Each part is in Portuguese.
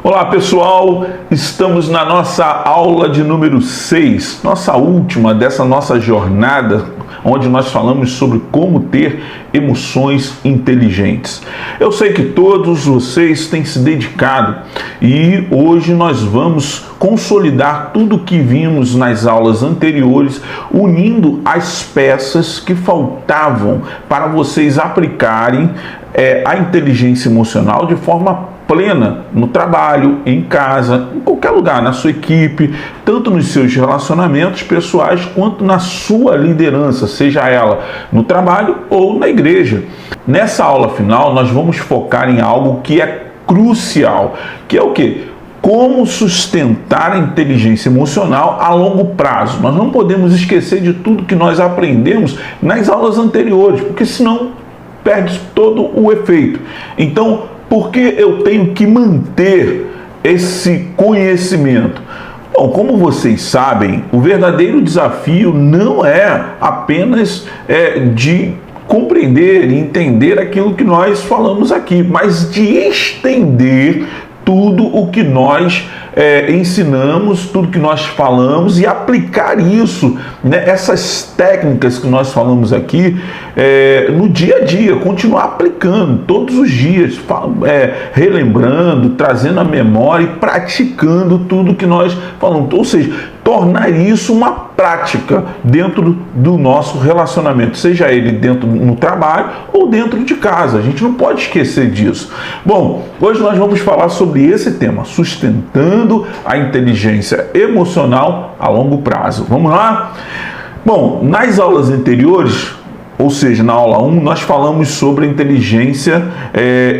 Olá pessoal, estamos na nossa aula de número 6, nossa última dessa nossa jornada, onde nós falamos sobre como ter emoções inteligentes. Eu sei que todos vocês têm se dedicado e hoje nós vamos consolidar tudo que vimos nas aulas anteriores, unindo as peças que faltavam para vocês aplicarem a inteligência emocional de forma plena no trabalho, em casa, em qualquer lugar, na sua equipe, tanto nos seus relacionamentos pessoais quanto na sua liderança, seja ela no trabalho ou na igreja. Nessa aula final, nós vamos focar em algo que é crucial, que é o quê? Como sustentar a inteligência emocional a longo prazo. Nós não podemos esquecer de tudo que nós aprendemos nas aulas anteriores, porque senão perde todo o efeito. Então, por que eu tenho que manter esse conhecimento? Bom, como vocês sabem, o verdadeiro desafio não é apenas de compreender e entender aquilo que nós falamos aqui, mas de estender tudo o que nós ensinamos, tudo que nós falamos e aplicar isso, né, essas técnicas que nós falamos aqui no dia a dia, continuar aplicando todos os dias, relembrando, trazendo a memória e praticando tudo que nós falamos, ou seja, tornar isso uma prática dentro do nosso relacionamento, seja ele dentro no trabalho ou dentro de casa. A gente não pode esquecer disso. Bom, hoje nós vamos falar sobre esse tema, sustentando a inteligência emocional a longo prazo. Vamos lá? Bom, nas aulas anteriores, ou seja, na aula 1, nós falamos sobre a inteligência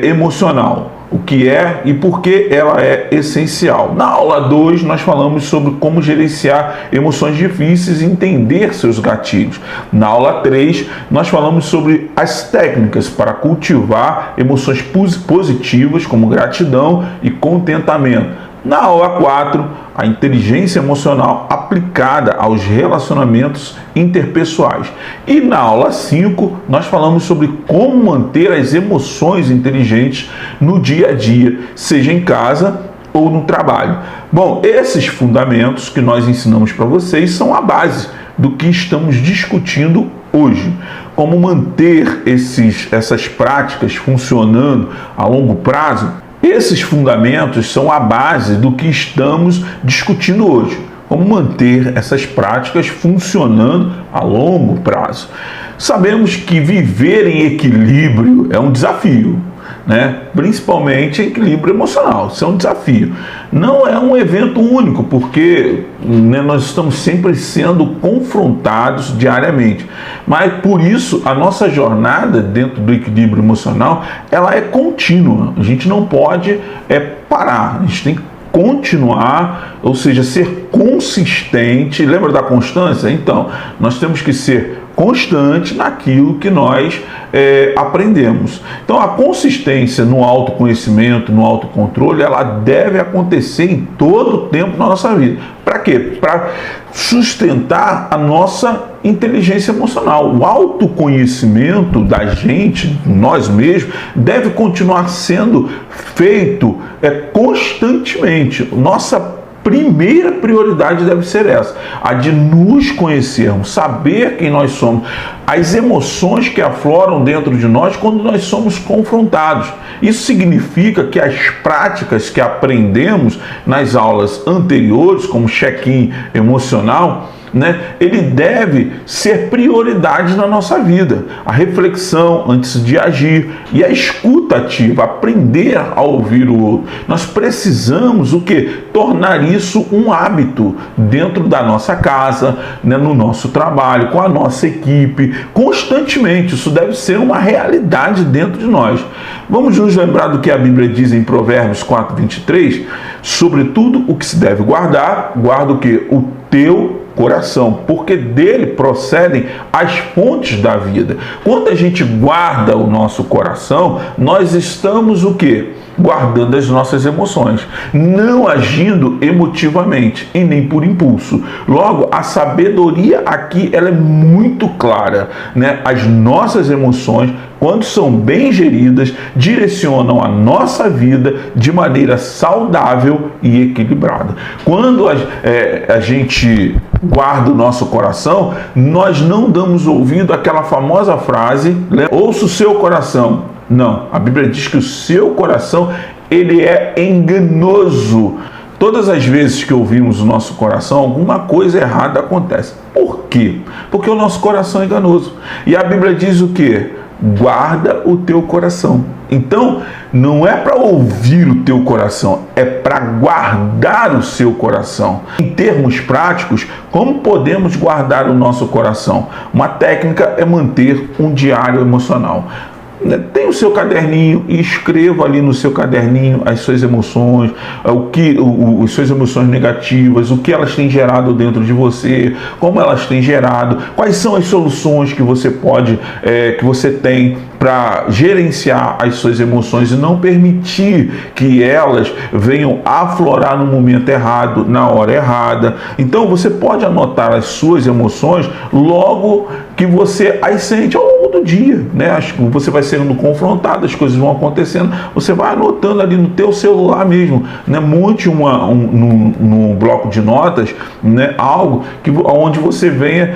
emocional. O que é e por que ela é essencial. Na aula 2, nós falamos sobre como gerenciar emoções difíceis e entender seus gatilhos. Na aula 3, nós falamos sobre as técnicas para cultivar emoções positivas, como gratidão e contentamento. Na aula 4, a inteligência emocional aplicada aos relacionamentos interpessoais. E na aula 5, nós falamos sobre como manter as emoções inteligentes no dia a dia, seja em casa ou no trabalho. Bom, esses fundamentos que nós ensinamos para vocês são a base do que estamos discutindo hoje. Como manter essas práticas funcionando a longo prazo. Esses fundamentos são a base do que estamos discutindo hoje. Como manter essas práticas funcionando a longo prazo. Sabemos que viver em equilíbrio é um desafio, né? Principalmente equilíbrio emocional, isso é um desafio. Não é um evento único, porque nós estamos sempre sendo confrontados diariamente. Mas por isso a nossa jornada dentro do equilíbrio emocional, ela é contínua. A gente não pode parar, a gente tem que continuar, ou seja, ser consistente. Lembra da constância? Então, nós temos que ser constante naquilo que nós aprendemos. Então, a consistência no autoconhecimento, no autocontrole, ela deve acontecer em todo o tempo na nossa vida. Para quê? Para sustentar a nossa inteligência emocional. O autoconhecimento da gente, nós mesmos, deve continuar sendo feito constantemente. Nossa primeira prioridade deve ser essa, a de nos conhecermos, saber quem nós somos, as emoções que afloram dentro de nós quando nós somos confrontados. Isso significa que as práticas que aprendemos nas aulas anteriores, como check-in emocional, ele deve ser prioridade na nossa vida. A reflexão antes de agir e a escuta ativa, aprender a ouvir o outro. Nós precisamos o quê? Tornar isso um hábito dentro da nossa casa, no nosso trabalho, com a nossa equipe, constantemente. Isso deve ser uma realidade dentro de nós. Vamos nos lembrar do que a Bíblia diz em Provérbios 4:23? Sobretudo o que se deve guardar, guarda o quê? O teu coração, porque dele procedem as fontes da vida. Quando a gente guarda o nosso coração, nós estamos o quê? guardando as nossas emoções, não agindo emotivamente e nem por impulso. Logo, a sabedoria aqui ela é muito clara, né? As nossas emoções, quando são bem geridas, direcionam a nossa vida de maneira saudável e equilibrada. Quando a gente guarda o nosso coração, nós não damos ouvido àquela famosa frase, né? Ouça o seu coração. Não, a Bíblia diz que o seu coração, ele é enganoso. Todas as vezes que ouvimos o nosso coração, alguma coisa errada acontece. Por quê? Porque o nosso coração é enganoso. E a Bíblia diz o quê? Guarda o teu coração. Então, não é para ouvir o teu coração, é para guardar o seu coração. Em termos práticos, como podemos guardar o nosso coração? Uma técnica é manter um diário emocional. Tem o seu caderninho e escreva ali no seu caderninho as suas emoções, as suas emoções negativas, o que elas têm gerado dentro de você, como elas têm gerado, quais são as soluções que você que você tem para gerenciar as suas emoções e não permitir que elas venham aflorar no momento errado, na hora errada. Então você pode anotar as suas emoções logo que você as sente ao longo do dia, né? Você vai sendo confrontado, as coisas vão acontecendo, você vai anotando ali no teu celular mesmo, né? Monte num bloco de notas, né? Algo onde você venha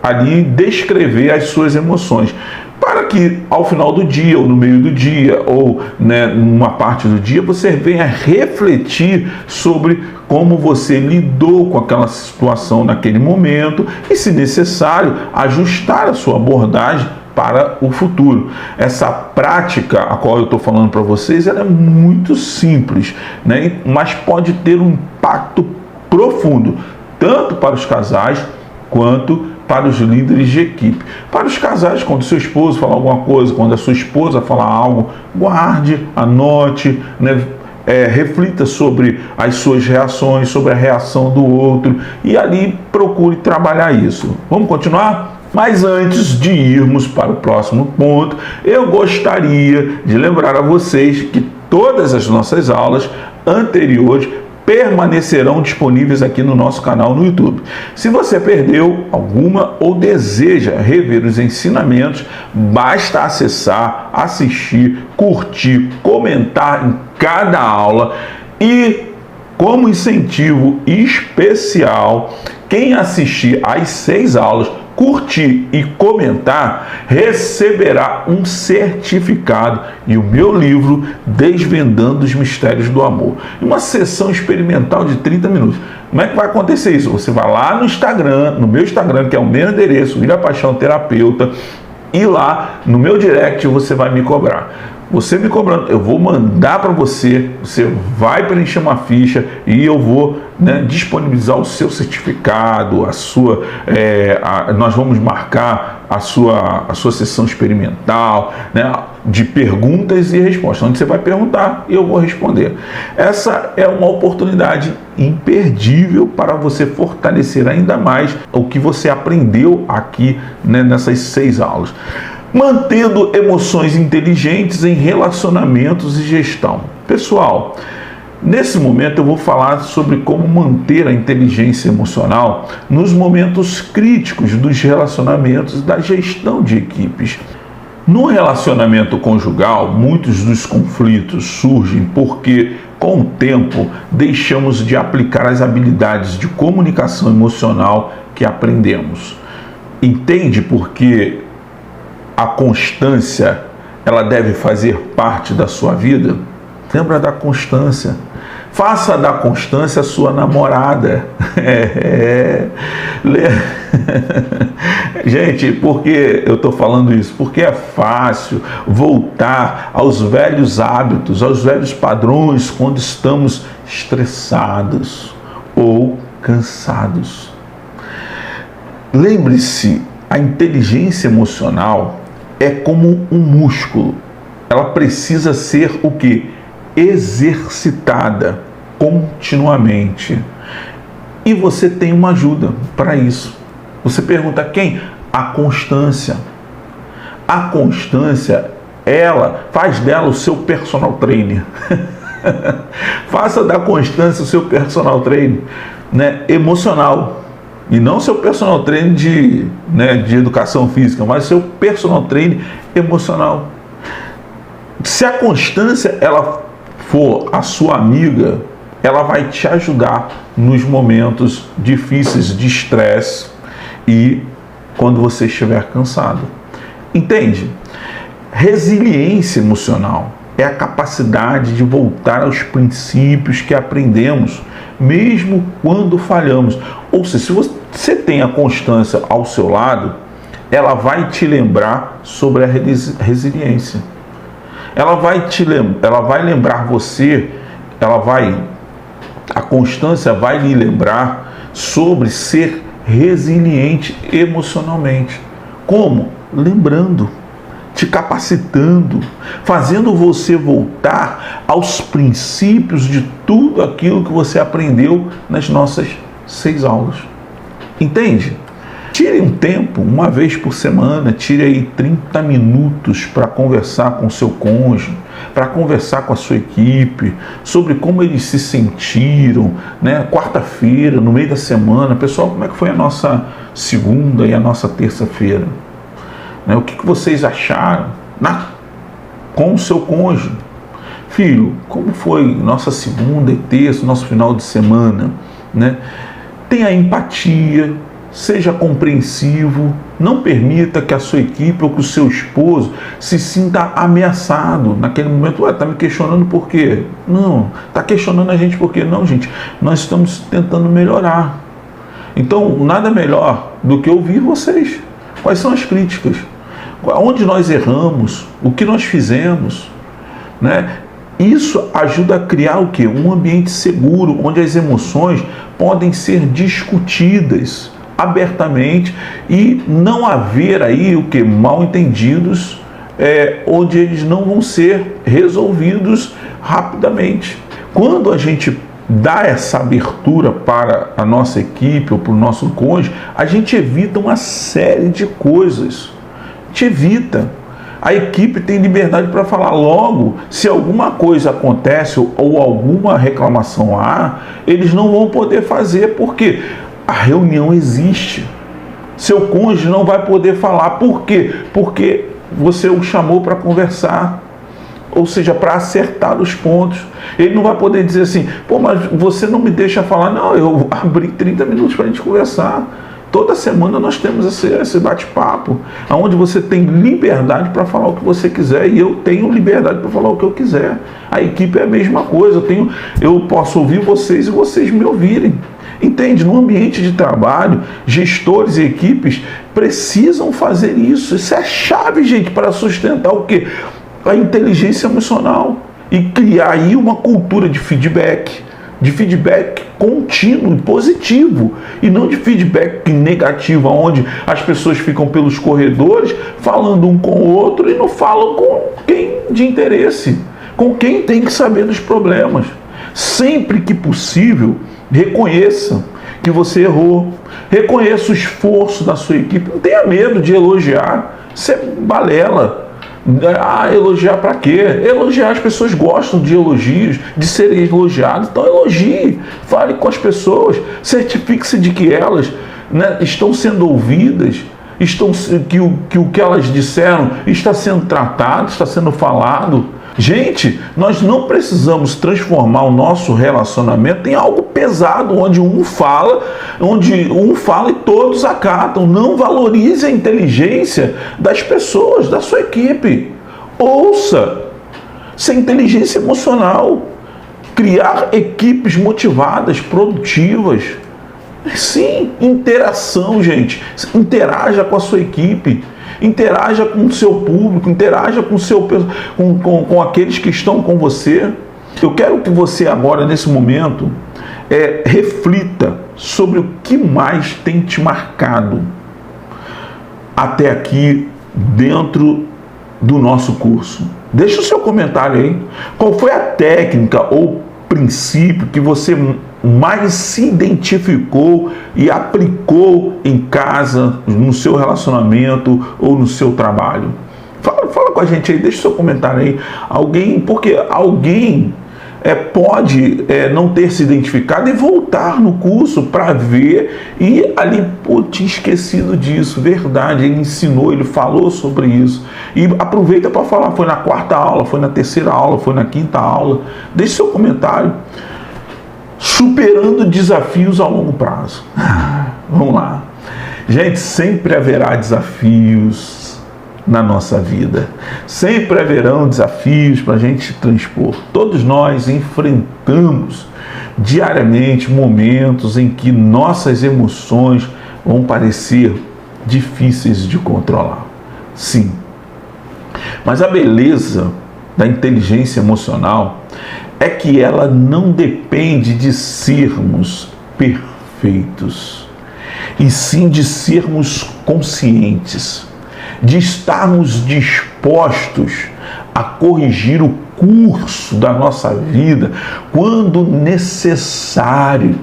ali descrever as suas emoções, para que ao final do dia, ou no meio do dia, ou, né, numa parte do dia, você venha refletir sobre como você lidou com aquela situação naquele momento e, se necessário, ajustar a sua abordagem para o futuro. Essa prática a qual eu estou falando para vocês, ela é muito simples, né, mas pode ter um impacto profundo, tanto para os casais quanto para os líderes de equipe. Para os casais, quando seu esposo falar alguma coisa, quando a sua esposa falar algo, guarde, anote, né? Reflita sobre as suas reações, sobre a reação do outro e ali procure trabalhar isso. Vamos continuar? Mas antes de irmos para o próximo ponto, eu gostaria de lembrar a vocês que todas as nossas aulas anteriores permanecerão disponíveis aqui no nosso canal no YouTube. Se você perdeu alguma ou deseja rever os ensinamentos, basta acessar, assistir, curtir, comentar em cada aula e, como incentivo especial, quem assistir às 6 aulas, curtir e comentar, receberá um certificado e o meu livro Desvendando os Mistérios do Amor. Uma sessão experimental de 30 minutos. Como é que vai acontecer isso? Você vai lá no Instagram, no meu Instagram, que é o meu endereço, William Paixão Terapeuta, e lá no meu direct você vai me cobrar. Você me cobrando, eu vou mandar para você, você vai preencher uma ficha e eu vou, né, disponibilizar o seu certificado, nós vamos marcar a sua sessão experimental, né, de perguntas e respostas, onde você vai perguntar e eu vou responder. Essa é uma oportunidade imperdível para você fortalecer ainda mais o que você aprendeu aqui, né, nessas 6 aulas. Mantendo emoções inteligentes em relacionamentos e gestão. Pessoal, nesse momento eu vou falar sobre como manter a inteligência emocional nos momentos críticos dos relacionamentos e da gestão de equipes. No relacionamento conjugal, muitos dos conflitos surgem porque, com o tempo, deixamos de aplicar as habilidades de comunicação emocional que aprendemos. Entende por que a constância ela deve fazer parte da sua vida? Lembra da constância. Faça da constância a sua namorada. Gente, por que eu estou falando isso? Porque é fácil voltar aos velhos hábitos, aos velhos padrões quando estamos estressados ou cansados. Lembre-se, a inteligência emocional é como um músculo. Ela precisa ser o quê? Exercitada continuamente. E você tem uma ajuda para isso. Você pergunta quem? A constância. A constância faz dela o seu personal trainer. Faça da Constância o seu personal trainer, né, emocional. E não seu personal trainer de educação física, mas seu personal trainer emocional. Se a Constância ela for a sua amiga, ela vai te ajudar nos momentos difíceis de estresse e quando você estiver cansado. Entende? Resiliência emocional é a capacidade de voltar aos princípios que aprendemos, mesmo quando falhamos. Ou seja, se você tem a Constância ao seu lado, ela vai te lembrar sobre a resiliência. Ela vai lembrar você, a Constância vai lhe lembrar sobre ser resiliente emocionalmente. Como? Lembrando, te capacitando, fazendo você voltar aos princípios de tudo aquilo que você aprendeu nas nossas 6 aulas. Entende? Tire um tempo, uma vez por semana, tire aí 30 minutos para conversar com o seu cônjuge, para conversar com a sua equipe, sobre como eles se sentiram, né? Quarta-feira, no meio da semana, pessoal, como é que foi a nossa segunda e a nossa terça-feira? Né? O que vocês acharam com o seu cônjuge? Filho, como foi nossa segunda e terça, nosso final de semana? Né? Tenha empatia, seja compreensivo, não permita que a sua equipe ou que o seu esposo se sinta ameaçado naquele momento. Está me questionando por quê? Não, está questionando a gente por quê? Não, gente, nós estamos tentando melhorar. Então, nada melhor do que ouvir vocês. Quais são as críticas? Onde nós erramos? O que nós fizemos? Né? Isso ajuda a criar o quê? Um ambiente seguro, onde as emoções podem ser discutidas abertamente e não haver aí o que? Mal entendidos, onde eles não vão ser resolvidos rapidamente. Quando a gente dá essa abertura para a nossa equipe ou para o nosso cônjuge, a gente evita uma série de coisas. A gente evita. A equipe tem liberdade para falar. Logo, se alguma coisa acontece ou alguma reclamação há, eles não vão poder fazer, porque a reunião existe. Seu cônjuge não vai poder falar. Por quê? Porque você o chamou para conversar. Ou seja, para acertar os pontos. Ele não vai poder dizer assim, pô, mas você não me deixa falar. Não, eu abri 30 minutos para a gente conversar. Toda semana nós temos esse bate-papo, onde você tem liberdade para falar o que você quiser e eu tenho liberdade para falar o que eu quiser. A equipe é a mesma coisa, eu posso ouvir vocês e vocês me ouvirem. Entende? No ambiente de trabalho, gestores e equipes precisam fazer isso. Isso é chave, gente, para sustentar o quê? A inteligência emocional e criar aí uma cultura de feedback contínuo e positivo, e não de feedback negativo, onde as pessoas ficam pelos corredores falando um com o outro e não falam com quem de interesse, com quem tem que saber dos problemas. Sempre que possível, reconheça que você errou, reconheça o esforço da sua equipe, não tenha medo de elogiar, isso é balela. Elogiar para quê? Elogiar, as pessoas gostam de elogios, de serem elogiadas, então elogie, fale com as pessoas, certifique-se de que elas, né, estão sendo ouvidas, que o que elas disseram está sendo tratado, está sendo falado. Gente, nós não precisamos transformar o nosso relacionamento em algo pesado, onde um fala e todos acatam. Não valorize a inteligência das pessoas, da sua equipe. Ouça, isso é inteligência emocional. Criar equipes motivadas, produtivas. Sim, interação, gente. Interaja com a sua equipe. Interaja com o seu público, interaja com aqueles que estão com você. Eu quero que você agora, nesse momento, reflita sobre o que mais tem te marcado até aqui dentro do nosso curso. Deixa o seu comentário aí. Qual foi a técnica ou princípio que você mais se identificou e aplicou em casa, no seu relacionamento ou no seu trabalho? Fala com a gente aí, deixa seu comentário aí. Porque alguém pode não ter se identificado e voltar no curso para ver e ali, pô, tinha esquecido disso, verdade, ele ensinou, ele falou sobre isso, e aproveita para falar, foi na quarta aula, foi na terceira aula, foi na quinta aula, deixe seu comentário. Superando desafios a longo prazo. Vamos lá. Gente, sempre haverá desafios na nossa vida. Sempre haverão desafios para a gente transpor. Todos nós enfrentamos diariamente momentos em que nossas emoções vão parecer difíceis de controlar. Sim. Mas a beleza da inteligência emocional é que ela não depende de sermos perfeitos, e sim de sermos conscientes, de estarmos dispostos a corrigir o curso da nossa vida quando necessário.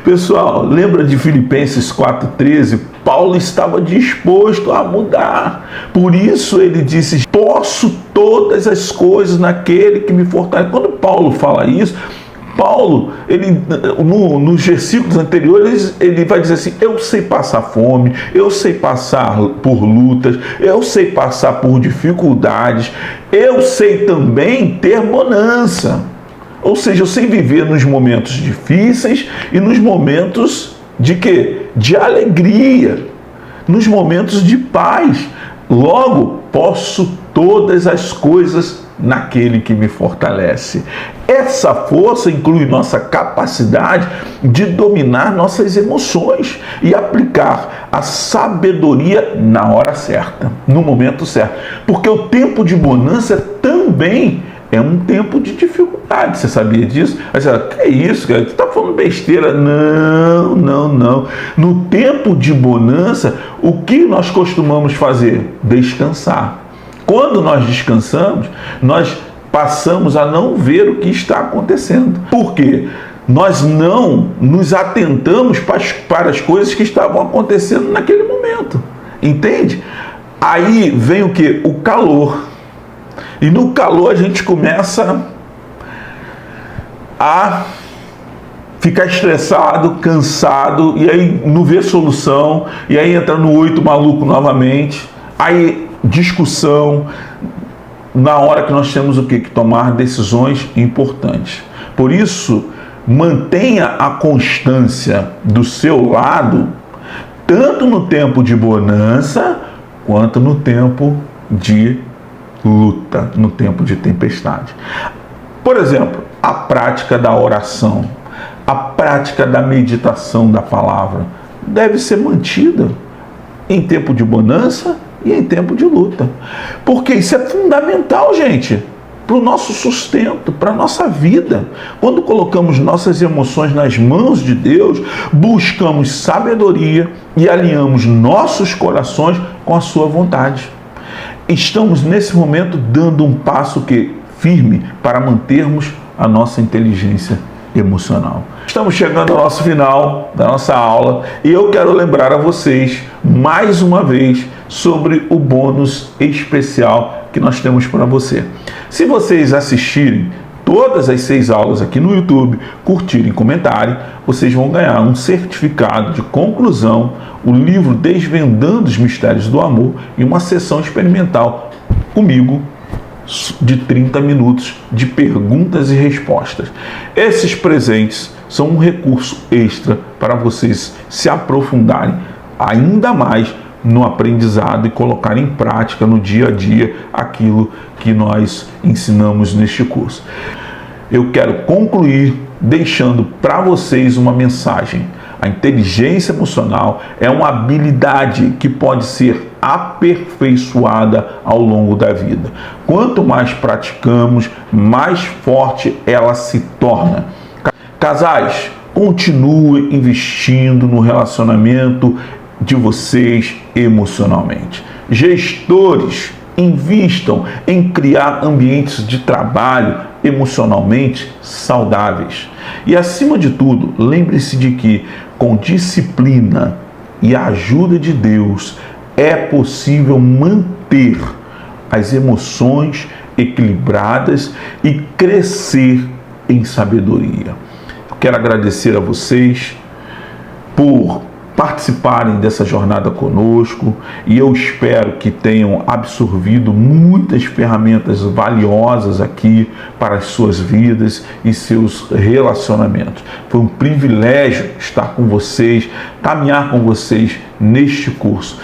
Pessoal, lembra de Filipenses 4,13? Paulo estava disposto a mudar. Por isso ele disse: posso todas as coisas naquele que me fortalece. Quando Paulo fala isso, Paulo, nos versículos anteriores, ele vai dizer assim: eu sei passar fome, eu sei passar por lutas, eu sei passar por dificuldades, eu sei também ter bonança. Ou seja, eu sei viver nos momentos difíceis e nos momentos de quê? De alegria, nos momentos de paz. Logo, posso todas as coisas naquele que me fortalece. Essa força inclui nossa capacidade de dominar nossas emoções e aplicar a sabedoria na hora certa, no momento certo. Porque o tempo de bonança também é um tempo de dificuldade. Você sabia disso? Aí você fala: que é isso, cara? Você está falando besteira? Não, não, não. No tempo de bonança, o que nós costumamos fazer? Descansar. Quando nós descansamos, nós passamos a não ver o que está acontecendo. Por quê? Nós não nos atentamos para as coisas que estavam acontecendo naquele momento. Entende? Aí vem o quê? O calor. E no calor a gente começa a ficar estressado, cansado, e aí não vê solução, e aí entra no 8 maluco novamente, aí discussão, na hora que nós temos o quê? Que tomar decisões importantes. Por isso, mantenha a constância do seu lado, tanto no tempo de bonança, quanto no tempo de luta, no tempo de tempestade. Por exemplo, a prática da oração, a prática da meditação da palavra deve ser mantida em tempo de bonança e em tempo de luta. Porque isso é fundamental, gente, para o nosso sustento, para a nossa vida. Quando colocamos nossas emoções nas mãos de Deus, buscamos sabedoria e alinhamos nossos corações com a sua vontade. Estamos nesse momento dando um passo firme para mantermos a nossa inteligência emocional. Estamos chegando ao nosso final da nossa aula e eu quero lembrar a vocês mais uma vez sobre o bônus especial que nós temos para você. Se vocês assistirem todas as 6 aulas aqui no YouTube, curtirem e comentarem, vocês vão ganhar um certificado de conclusão, o livro Desvendando os Mistérios do Amor e uma sessão experimental comigo de 30 minutos de perguntas e respostas. Esses presentes são um recurso extra para vocês se aprofundarem ainda mais no aprendizado e colocar em prática no dia a dia aquilo que nós ensinamos neste curso. Eu quero concluir deixando para vocês uma mensagem. A inteligência emocional é uma habilidade que pode ser aperfeiçoada ao longo da vida. Quanto mais praticamos, mais forte ela se torna. Casais, continuem investindo no relacionamento de vocês emocionalmente. Gestores, invistam em criar ambientes de trabalho emocionalmente saudáveis. E acima de tudo, lembre-se de que com disciplina e a ajuda de Deus é possível manter as emoções equilibradas e crescer em sabedoria. Eu quero agradecer a vocês por participarem dessa jornada conosco e eu espero que tenham absorvido muitas ferramentas valiosas aqui para as suas vidas e seus relacionamentos. Foi um privilégio estar com vocês, caminhar com vocês neste curso.